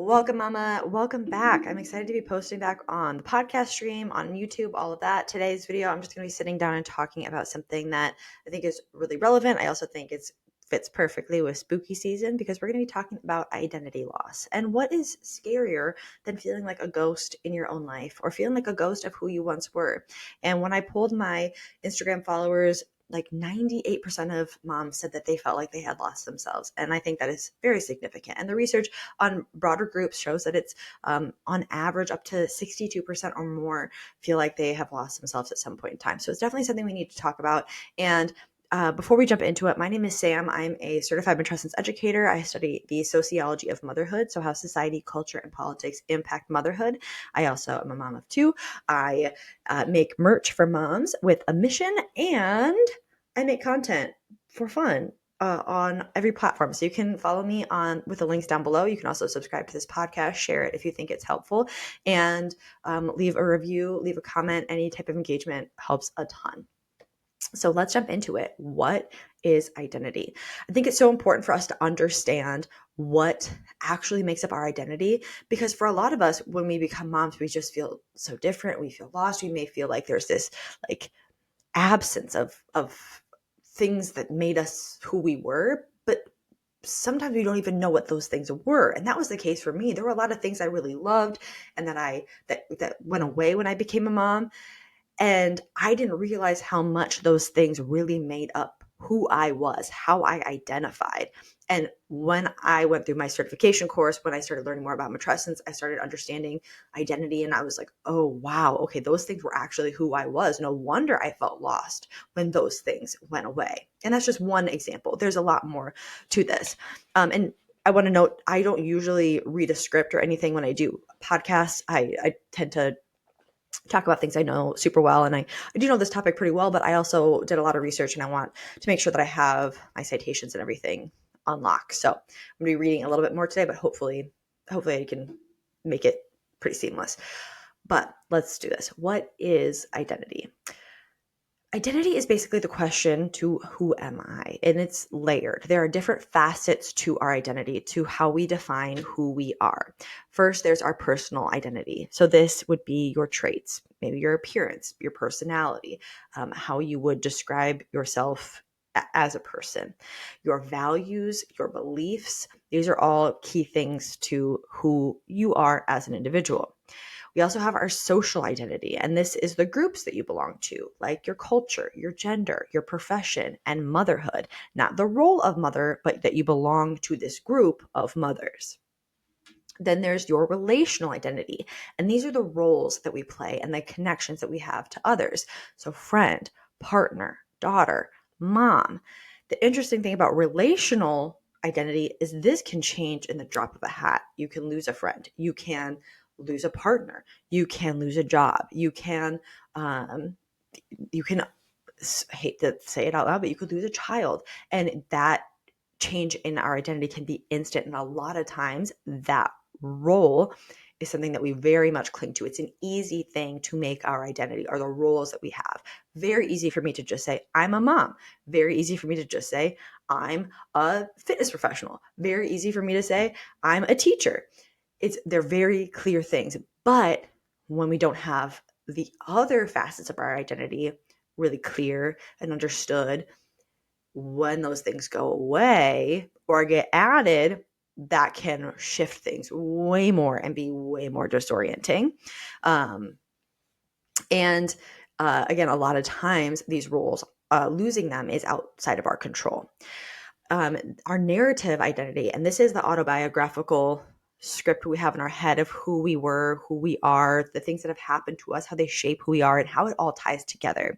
Welcome, Mama. Welcome back. I'm excited to be posting back on the podcast stream, on YouTube, all of that. Today's video, I'm just going to be sitting down and talking about something that I think is really relevant. I also think it fits perfectly with spooky season because we're going to be talking about identity loss. And what is scarier than feeling like a ghost in your own life or feeling like a ghost of who you once were? And when I polled my Instagram followers, like 98% of moms said that they felt like they had lost themselves. And I think that is very significant. And the research on broader groups shows that it's on average up to 62% or more feel like they have lost themselves at some point in time. So it's definitely something we need to talk about. And before we jump into it, my name is Sam. I'm a certified Matrescence educator. I study the sociology of motherhood, so how society, culture, and politics impact motherhood. I also am a mom of two. I make merch for moms with a mission, and I make content for fun on every platform. So you can follow me on with the links down below. You can also subscribe to this podcast, share it if you think it's helpful, and leave a review, leave a comment. Any type of engagement helps a ton. So let's jump into it. What is identity? I think it's so important for us to understand what actually makes up our identity, because for a lot of us, when we become moms, we just feel so different. We feel lost. We may feel like there's this like absence of things that made us who we were, but sometimes we don't even know what those things were. And that was the case for me. There were a lot of things I really loved and that went away when I became a mom. And I didn't realize how much those things really made up who I was, how I identified. And when I went through my certification course, when I started learning more about matrescence, I started understanding identity. And I was like, oh, wow, okay, those things were actually who I was. No wonder I felt lost when those things went away. And that's just one example. There's a lot more to this. And I want to note, I don't usually read a script or anything when I do podcasts. I tend to talk about things I know super well. And I do know this topic pretty well, but I also did a lot of research and I want to make sure that I have my citations and everything on lock. So I'm going to be reading a little bit more today, but hopefully I can make it pretty seamless. But let's do this. What is identity? Identity is basically the question to who am I? And it's layered. There are different facets to our identity, to how we define who we are. First, there's our personal identity. So this would be your traits, maybe your appearance, your personality, how you would describe yourself as a person, your values, your beliefs. These are all key things to who you are as an individual. We also have our social identity, and this is the groups that you belong to, like your culture, your gender, your profession, and motherhood. Not the role of mother, but that you belong to this group of mothers. Then there's your relational identity, and these are the roles that we play and the connections that we have to others. So friend, partner, daughter, mom. The interesting thing about relational identity is this can change in the drop of a hat. You can lose a friend. You can lose a partner. You can lose a job. You can hate to say it out loud, but you could lose a child. And that change in our identity can be instant. And a lot of times that role is something that we very much cling to. It's an easy thing to make our identity, or the roles that we have. Very easy for me to just say, I'm a mom. Very easy for me to just say, I'm a fitness professional. Very easy for me to say, I'm a teacher. They're very clear things. But when we don't have the other facets of our identity really clear and understood, when those things go away or get added, that can shift things way more and be way more disorienting. And again, a lot of times these roles, losing them is outside of our control. Our narrative identity, and this is the autobiographical script we have in our head of who we were, who we are, the things that have happened to us, how they shape who we are, and how it all ties together.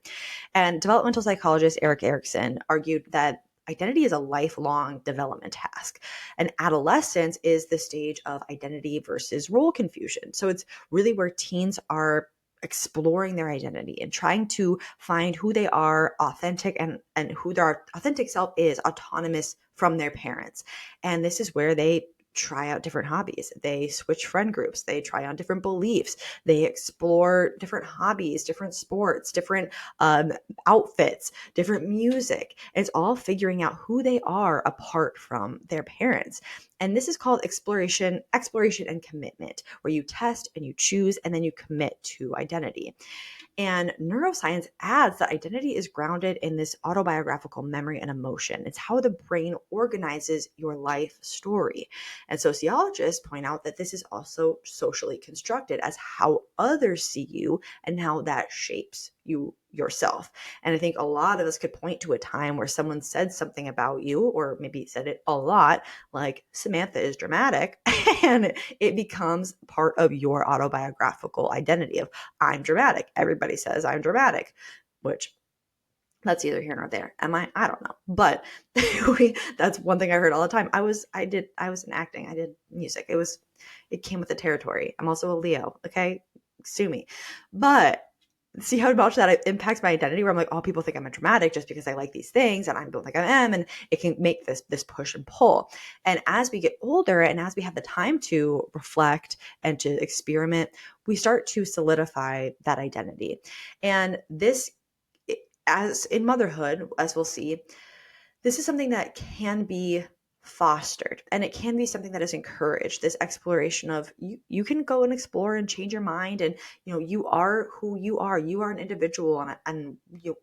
And developmental psychologist Erikson argued that identity is a lifelong development task. And adolescence is the stage of identity versus role confusion. So it's really where teens are exploring their identity and trying to find who they are authentic and who their authentic self is autonomous from their parents. And this is where they try out different hobbies. They switch friend groups. They try on different beliefs. They explore different hobbies, different sports, different outfits, different music. And it's all figuring out who they are apart from their parents. And this is called exploration and commitment, where you test and you choose and then you commit to identity. And neuroscience adds that identity is grounded in this autobiographical memory and emotion. It's how the brain organizes your life story. And sociologists point out that this is also socially constructed as how others see you and how that shapes you yourself. And I think a lot of us could point to a time where someone said something about you, or maybe said it a lot, like Samantha is dramatic, and it becomes part of your autobiographical identity of I'm dramatic. Everybody says I'm dramatic, which that's either here nor there. Am I? I don't know. But that's one thing I heard all the time. I was in acting. I did music. It came with the territory. I'm also a Leo. Okay. Sue me. But see how much that impacts my identity, where I'm like, oh, people think I'm a dramatic just because I like these things and I don't think I am. And it can make this push and pull. And as we get older and as we have the time to reflect and to experiment, we start to solidify that identity. And this, as in motherhood, as we'll see, this is something that can be fostered, and it can be something that is encouraged, this exploration of you can go and explore and change your mind, and you are who you are an individual, and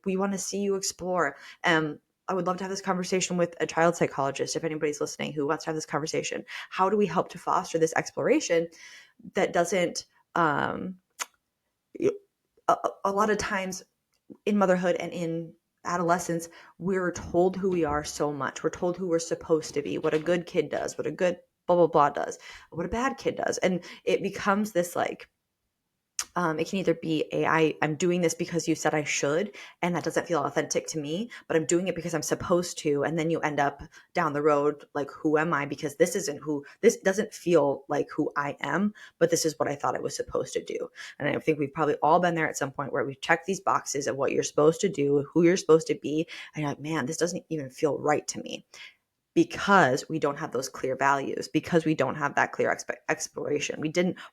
we want to see you explore. I would love to have this conversation with a child psychologist if anybody's listening who wants to have this conversation. How do we help to foster this exploration that doesn't a lot of times in motherhood and in adolescence, we're told who we are so much. We're told who we're supposed to be, what a good kid does, what a good blah, blah, blah does, what a bad kid does. And it becomes this like, it can either be I'm doing this because you said I should, and that doesn't feel authentic to me, but I'm doing it because I'm supposed to. And then you end up down the road like, who am I? Because this doesn't feel like who I am, but this is what I thought I was supposed to do. And I think we've probably all been there at some point where we've checked these boxes of what you're supposed to do, who you're supposed to be. And you're like, man, this doesn't even feel right to me. Because we don't have those clear values, because we don't have that clear exploration.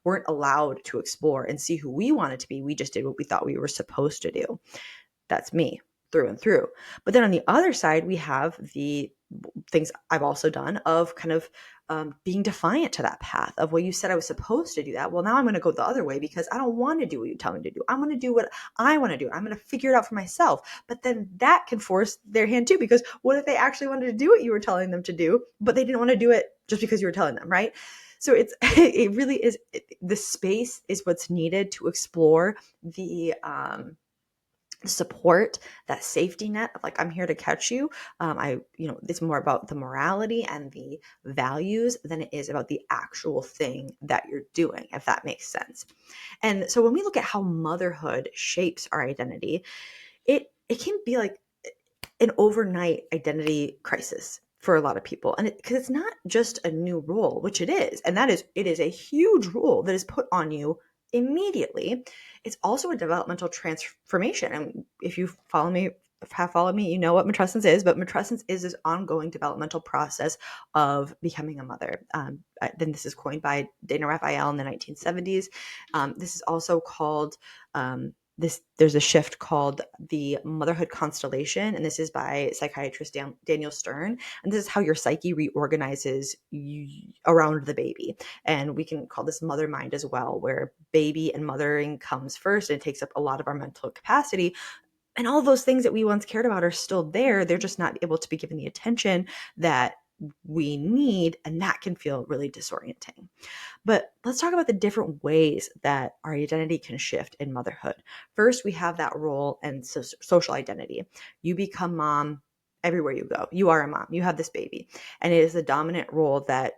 Weren't allowed to explore and see who we wanted to be. We just did what we thought we were supposed to do. That's me through and through. But then on the other side, we have the things I've also done of kind of being defiant to that path of, well, you said I was supposed to do that. Well, now I'm going to go the other way because I don't want to do what you tell me to do. I'm going to do what I want to do. I'm going to figure it out for myself. But then that can force their hand too, because what if they actually wanted to do what you were telling them to do, but they didn't want to do it just because you were telling them, right? So it really is, the space is what's needed to explore the support, that safety net of like, I'm here to catch you. It's more about the morality and the values than it is about the actual thing that you're doing, if that makes sense. And so when we look at how motherhood shapes our identity, it can be like an overnight identity crisis for a lot of people. And because it's not just a new role, which it is, and it is a huge role that is put on you immediately. It's also a developmental transformation. And if you have followed me, you know what matrescence is, but matrescence is this ongoing developmental process of becoming a mother. Then this is coined by Dana Raphael in the 1970s. This is also called, there's a shift called the motherhood constellation, and this is by psychiatrist Daniel Stern. And this is how your psyche reorganizes around the baby. And we can call this mother mind as well, where baby and mothering comes first, and it takes up a lot of our mental capacity. And all those things that we once cared about are still there. They're just not able to be given the attention that we need, and that can feel really disorienting. But let's talk about the different ways that our identity can shift in motherhood. First, we have that role and social identity. You become mom everywhere you go. You are a mom. You have this baby. And it is the dominant role that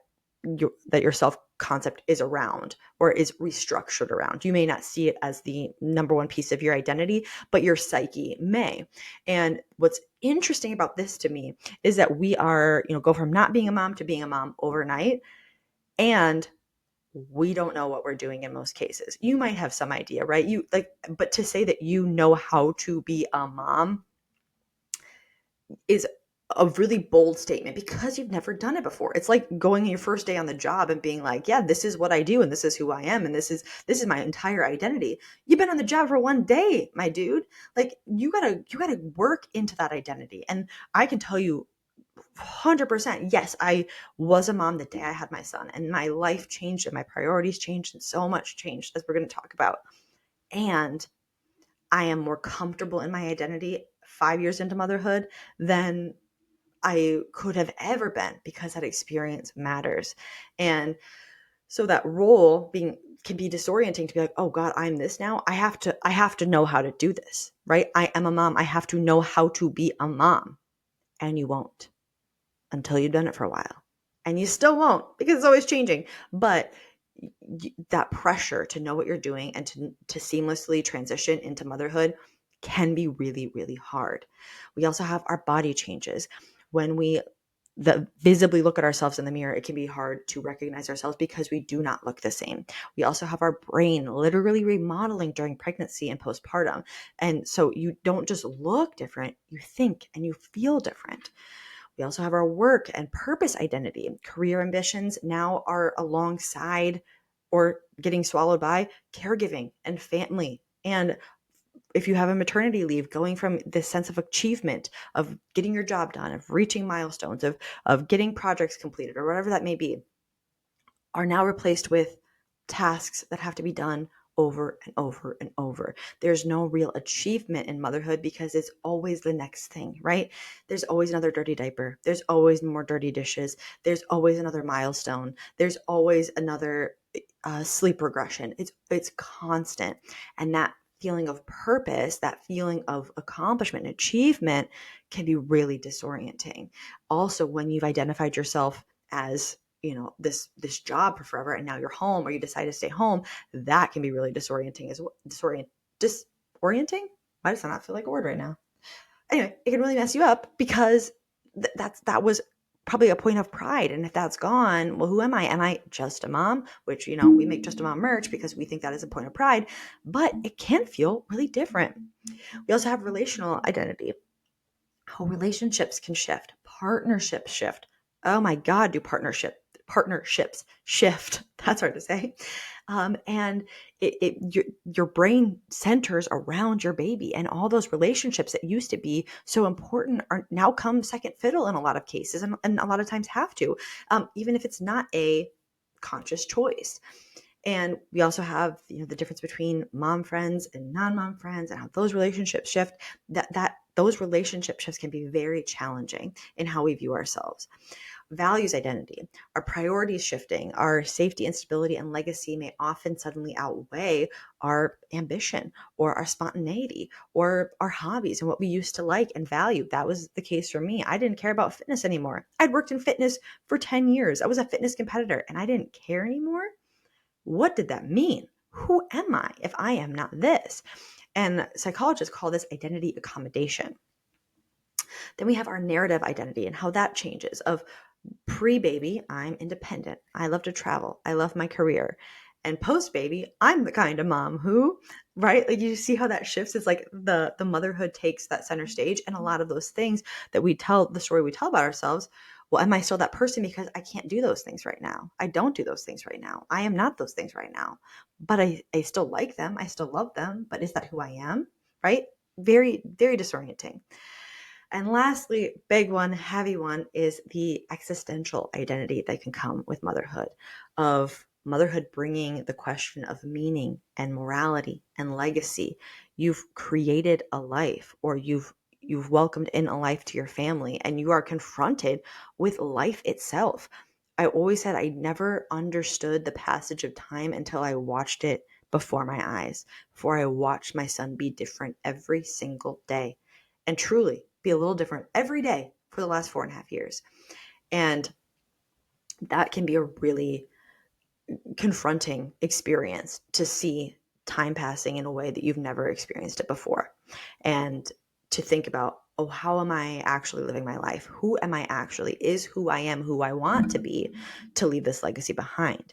your self-concept is around, or is restructured around. You may not see it as the number one piece of your identity, but your psyche may. And what's interesting about this to me is that we are, go from not being a mom to being a mom overnight. And we don't know what we're doing in most cases. You might have some idea, right? But to say that you know how to be a mom is a really bold statement, because you've never done it before. It's like going your first day on the job and being like, yeah, this is what I do, and this is who I am, and this is my entire identity. You've been on the job for one day, my dude. Like, you gotta work into that identity. And I can tell you 100%. Yes, I was a mom the day I had my son, and my life changed and my priorities changed and so much changed, as we're going to talk about. And I am more comfortable in my identity 5 years into motherhood than I could have ever been, because that experience matters. And so that role can be disorienting, to be like, oh God, I'm this now. I have to know how to do this, right? I am a mom. I have to know how to be a mom. And you won't until you've done it for a while. And you still won't, because it's always changing. But that pressure to know what you're doing and to seamlessly transition into motherhood can be really, really hard. We also have our body changes. When we visibly look at ourselves in the mirror, it can be hard to recognize ourselves because we do not look the same. We also have our brain literally remodeling during pregnancy and postpartum. And so you don't just look different, you think and you feel different. We also have our work and purpose identity. Career ambitions now are alongside or getting swallowed by caregiving and family. And if you have a maternity leave, going from this sense of achievement, of getting your job done, of reaching milestones, of getting projects completed, or whatever that may be, are now replaced with tasks that have to be done over and over and over. There's no real achievement in motherhood because it's always the next thing, right? There's always another dirty diaper. There's always more dirty dishes. There's always another milestone. There's always another sleep regression. It's constant. And that feeling of purpose, that feeling of accomplishment and achievement can be really disorienting. Also, when you've identified yourself as this job for forever, and now you're home, or you decide to stay home, that can be really disorienting as well. Disorienting? Why does that not feel like a word right now? Anyway, it can really mess you up, because that was probably a point of pride. And if that's gone, well, who am I? Am I just a mom? Which, we make just a mom merch because we think that is a point of pride, but it can feel really different. We also have relational identity. How relationships can shift, partnerships shift. Oh my God, do partnerships shift? That's hard to say. And your brain centers around your baby, and all those relationships that used to be so important are now come second fiddle in a lot of cases, and a lot of times have to, even if it's not a conscious choice. And we also have, the difference between mom friends and non-mom friends, and how those relationships shift. Those relationship shifts can be very challenging in how we view ourselves. Values identity, our priorities shifting, our safety and stability and legacy may often suddenly outweigh our ambition or our spontaneity or our hobbies and what we used to like and value. That was the case for me. I didn't care about fitness anymore. I'd worked in fitness for 10 years. I was a fitness competitor, and I didn't care anymore. What did that mean? Who am I if I am not this? And psychologists call this identity accommodation. Then we have our narrative identity and how that changes. Of pre-baby, I'm independent. I love to travel. I love my career. And post-baby, I'm the kind of mom who, right? Like, you see how that shifts. It's like the motherhood takes that center stage, and a lot of those things that the story we tell about ourselves. Well, am I still that person because I can't do those things right now? I don't do those things right now. I am not those things right now, but I still like them. I still love them. But is that who I am? Right? Very, very disorienting. And lastly, big one, heavy one, is the existential identity that can come with motherhood, of motherhood bringing the question of meaning and morality and legacy. You've created a life, or you've welcomed in a life to your family, and you are confronted with life itself. I always said I never understood the passage of time until I watched it before my eyes, before I watched my son be different every single day, and truly be a little different every day for the last 4.5 years. And that can be a really confronting experience, to see time passing in a way that you've never experienced it before. And to think about, oh, how am I actually living my life? Who am I actually? Is who I am who I want to be, to leave this legacy behind?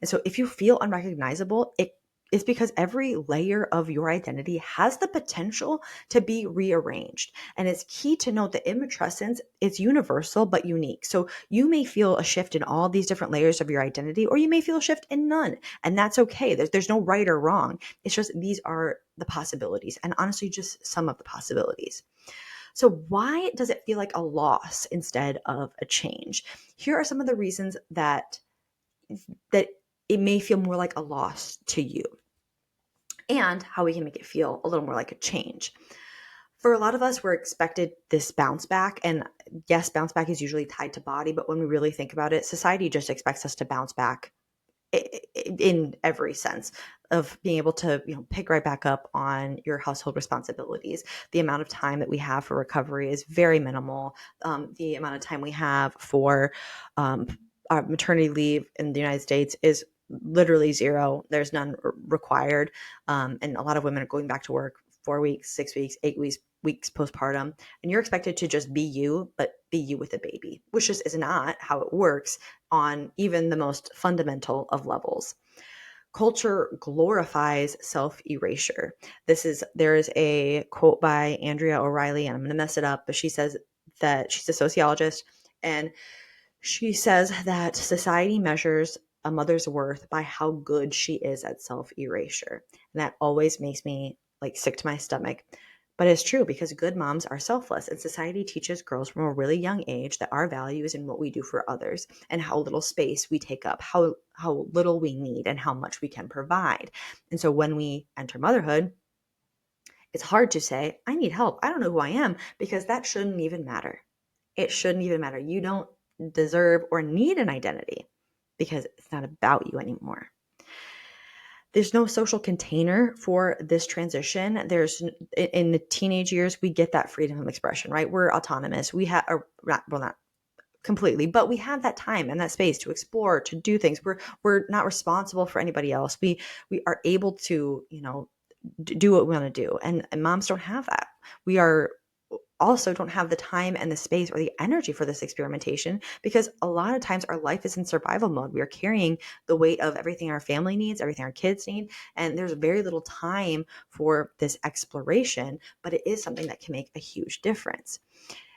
And so if you feel unrecognizable, it's because every layer of your identity has the potential to be rearranged. And it's key to note that in matrescence, it's universal but unique. So you may feel a shift in all these different layers of your identity, or you may feel a shift in none. And that's okay. There's no right or wrong. It's just these are the possibilities, and honestly, just some of the possibilities. So why does it feel like a loss instead of a change? Here are some of the reasons that it may feel more like a loss to you, and how we can make it feel a little more like a change. For a lot of us, we're expected this bounce back. And yes, bounce back is usually tied to body, but when we really think about it, society just expects us to bounce back in every sense of being able to, pick right back up on your household responsibilities. The amount of time that we have for recovery is very minimal. The amount of time we have for our maternity leave in the United States is literally zero. There's none required. And a lot of women are going back to work 4 weeks, 6 weeks, 8 weeks postpartum, and you're expected to just be you, but be you with a baby, which just is not how it works on even the most fundamental of levels. Culture glorifies self-erasure. There is a quote by Andrea O'Reilly, and I'm going to mess it up, but she says that she's a sociologist, and she says that society measures a mother's worth by how good she is at self-erasure. And that always makes me sick to my stomach. But it's true, because good moms are selfless, and society teaches girls from a really young age that our value is in what we do for others and how little space we take up, how little we need, and how much we can provide. And so when we enter motherhood, it's hard to say, I need help, I don't know who I am, because that shouldn't even matter. It shouldn't even matter. You don't deserve or need an identity because it's not about you anymore. There's no social container for this transition. In the teenage years, we get that freedom of expression, right? We're autonomous. We have, not completely, but we have that time and that space to explore, to do things. We're not responsible for anybody else. We are able to, do what we want to do. And moms don't have that. We also don't have the time and the space or the energy for this experimentation, because a lot of times our life is in survival mode. We are carrying the weight of everything our family needs, everything our kids need, and there's very little time for this exploration, but it is something that can make a huge difference.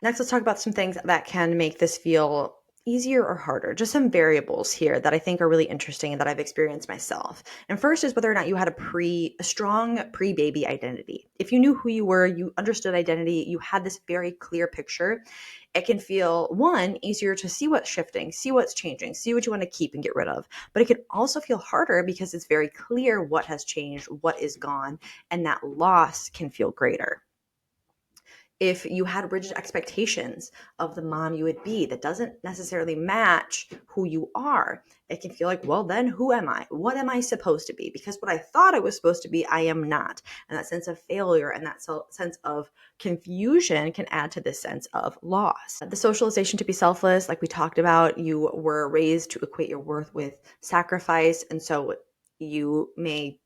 Next, let's talk about some things that can make this feel easier or harder. Just some variables here that I think are really interesting and that I've experienced myself. And first is whether or not you had a strong pre-baby identity. If you knew who you were, you understood identity, you had this very clear picture, it can feel, one, easier to see what's shifting, see what's changing, see what you want to keep and get rid of. But it can also feel harder because it's very clear what has changed, what is gone, and that loss can feel greater. If you had rigid expectations of the mom you would be that doesn't necessarily match who you are, it can feel like, well, then who am I? What am I supposed to be? Because what I thought I was supposed to be, I am not. And that sense of failure and that sense of confusion can add to this sense of loss. The socialization to be selfless, like we talked about, you were raised to equate your worth with sacrifice. And so you may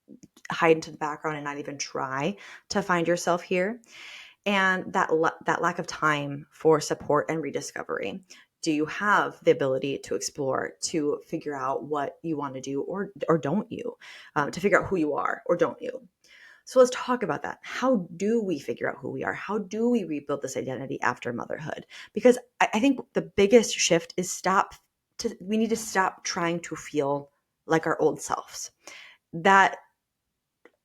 hide into the background and not even try to find yourself here. And that lack of time for support and rediscovery. Do you have the ability to explore, to figure out what you want to do or don't you, to figure out who you are or don't you? So let's talk about that. How do we figure out who we are? How do we rebuild this identity after motherhood? Because I think the biggest shift is we need to stop trying to feel like our old selves.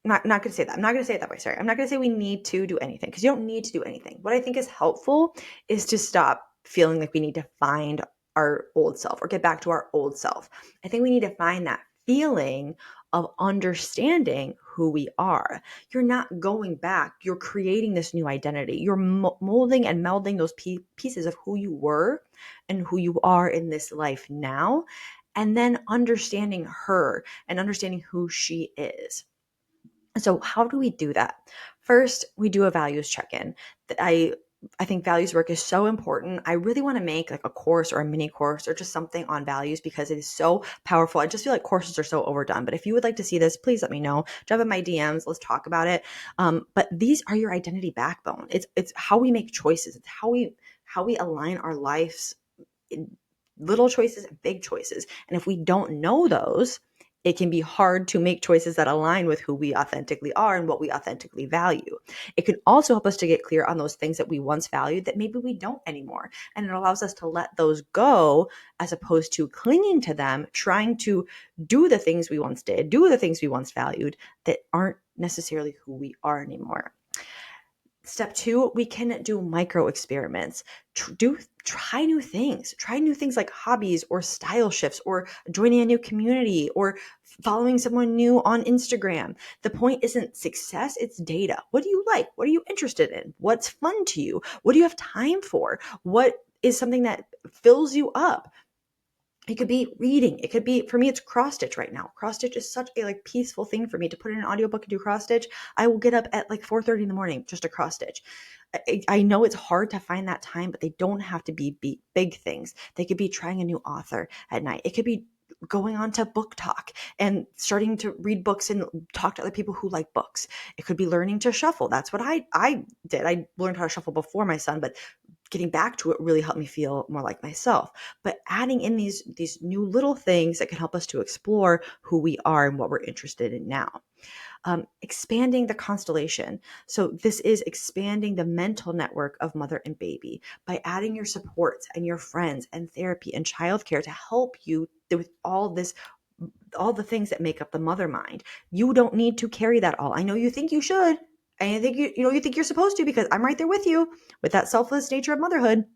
Not going to say that. I'm not going to say it that way. Sorry. I'm not going to say we need to do anything, because you don't need to do anything. What I think is helpful is to stop feeling like we need to find our old self or get back to our old self. I think we need to find that feeling of understanding who we are. You're not going back. You're creating this new identity. You're molding and melding those pieces of who you were and who you are in this life now, and then understanding her and understanding who she is. So how do we do that? First, we do a values check-in. I think values work is so important. I really want to make like a course or a mini course or just something on values, because it is so powerful. I just feel like courses are so overdone. But if you would like to see this, please let me know. Jump in my DMs. Let's talk about it. But these are your identity backbone. It's how we make choices. It's how we align our lives, little choices and big choices. And if we don't know those, it can be hard to make choices that align with who we authentically are and what we authentically value. It can also help us to get clear on those things that we once valued that maybe we don't anymore. And it allows us to let those go, as opposed to clinging to them, trying to do the things we once did, do the things we once valued that aren't necessarily who we are anymore. Step 2, we can do micro experiments. Try new things. Try new things like hobbies or style shifts or joining a new community or following someone new on Instagram. The point isn't success, it's data. What do you like? What are you interested in? What's fun to you? What do you have time for? What is something that fills you up? It could be reading. It could be, for me, it's cross stitch right now. Cross stitch is such a peaceful thing for me to put in an audiobook and do cross stitch. I will get up at 4:30 in the morning just to cross stitch. I know it's hard to find that time, but they don't have to be big things. They could be trying a new author at night. It could be going on to book talk and starting to read books and talk to other people who like books. It could be learning to shuffle. That's what I did. I learned how to shuffle before my son, but getting back to it really helped me feel more like myself. But adding in these new little things that can help us to explore who we are and what we're interested in now. Expanding the constellation. So this is expanding the mental network of mother and baby by adding your supports and your friends and therapy and childcare to help you with all the things that make up the mother mind. You don't need to carry that all. I know you think you should. And I think you think you're supposed to, because I'm right there with you with that selfless nature of motherhood.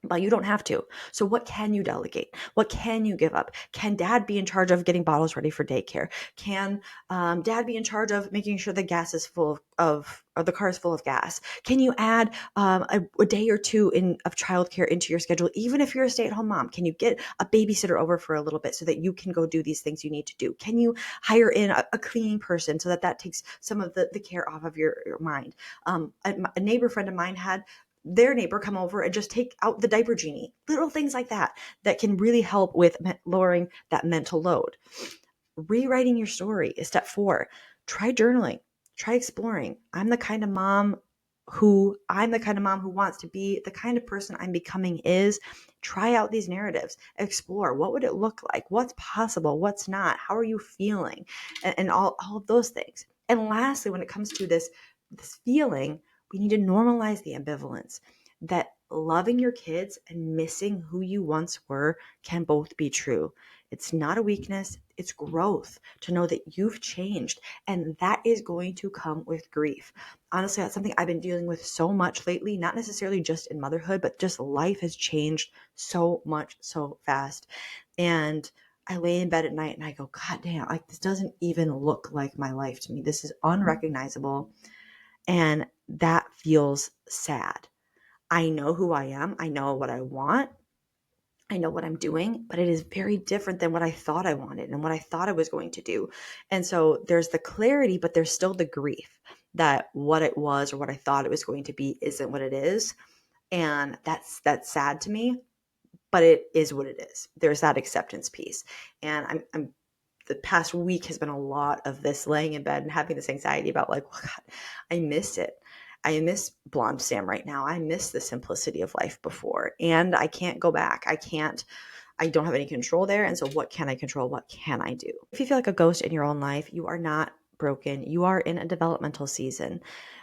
But you don't have to. So what can you delegate? What can you give up? Can dad be in charge of getting bottles ready for daycare? Can dad be in charge of making sure the gas is full or the car is full of gas? Can you add a day or two of childcare into your schedule, even if you're a stay-at-home mom? Can you get a babysitter over for a little bit so that you can go do these things you need to do? Can you hire in a cleaning person so that takes some of the care off of your mind? A neighbor friend of mine had their neighbor come over and just take out the diaper genie. Little things like that can really help with lowering that mental load. Rewriting your story is step 4. Try journaling. Try exploring. I'm the kind of mom who wants to be. The kind of person I'm becoming is. Try out these narratives. Explore. What would it look like? What's possible? What's not? How are you feeling? And all of those things. And lastly, when it comes to this feeling, we need to normalize the ambivalence that loving your kids and missing who you once were can both be true. It's not a weakness, it's growth to know that you've changed, and that is going to come with grief. Honestly, that's something I've been dealing with so much lately, not necessarily just in motherhood, but just life has changed so much so fast. And I lay in bed at night and I go, God damn, this doesn't even look like my life to me. This is unrecognizable. And that feels sad. I know who I am. I know what I want. I know what I'm doing, but it is very different than what I thought I wanted and what I thought I was going to do. And so there's the clarity, but there's still the grief that what it was or what I thought it was going to be isn't what it is. And that's sad to me, but it is what it is. There's that acceptance piece. And I'm the past week has been a lot of this laying in bed and having this anxiety about oh God, I miss it. I miss blonde Sam right now. I miss the simplicity of life before, and I can't go back. I don't have any control there. And so what can I control? What can I do? If you feel like a ghost in your own life, you are not broken. You are in a developmental season.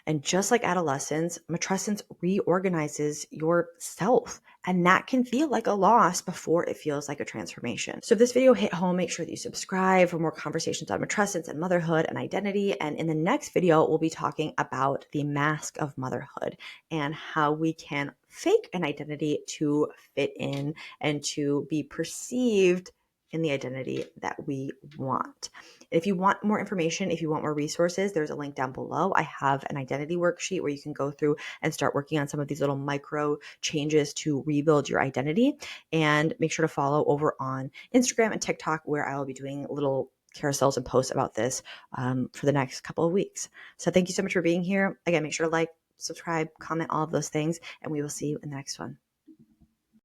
And just like adolescence, matrescence reorganizes yourself. And that can feel like a loss before it feels like a transformation. So if this video hit home, make sure that you subscribe for more conversations on matrescence and motherhood and identity. And in the next video, we'll be talking about the mask of motherhood and how we can fake an identity to fit in and to be perceived in the identity that we want. If you want more information, if you want more resources, there's a link down below. I have an identity worksheet where you can go through and start working on some of these little micro changes to rebuild your identity. And make sure to follow over on Instagram and TikTok, where I will be doing little carousels and posts about this for the next couple of weeks. So thank you so much for being here. Again, make sure to like, subscribe, comment, all of those things, and we will see you in the next one.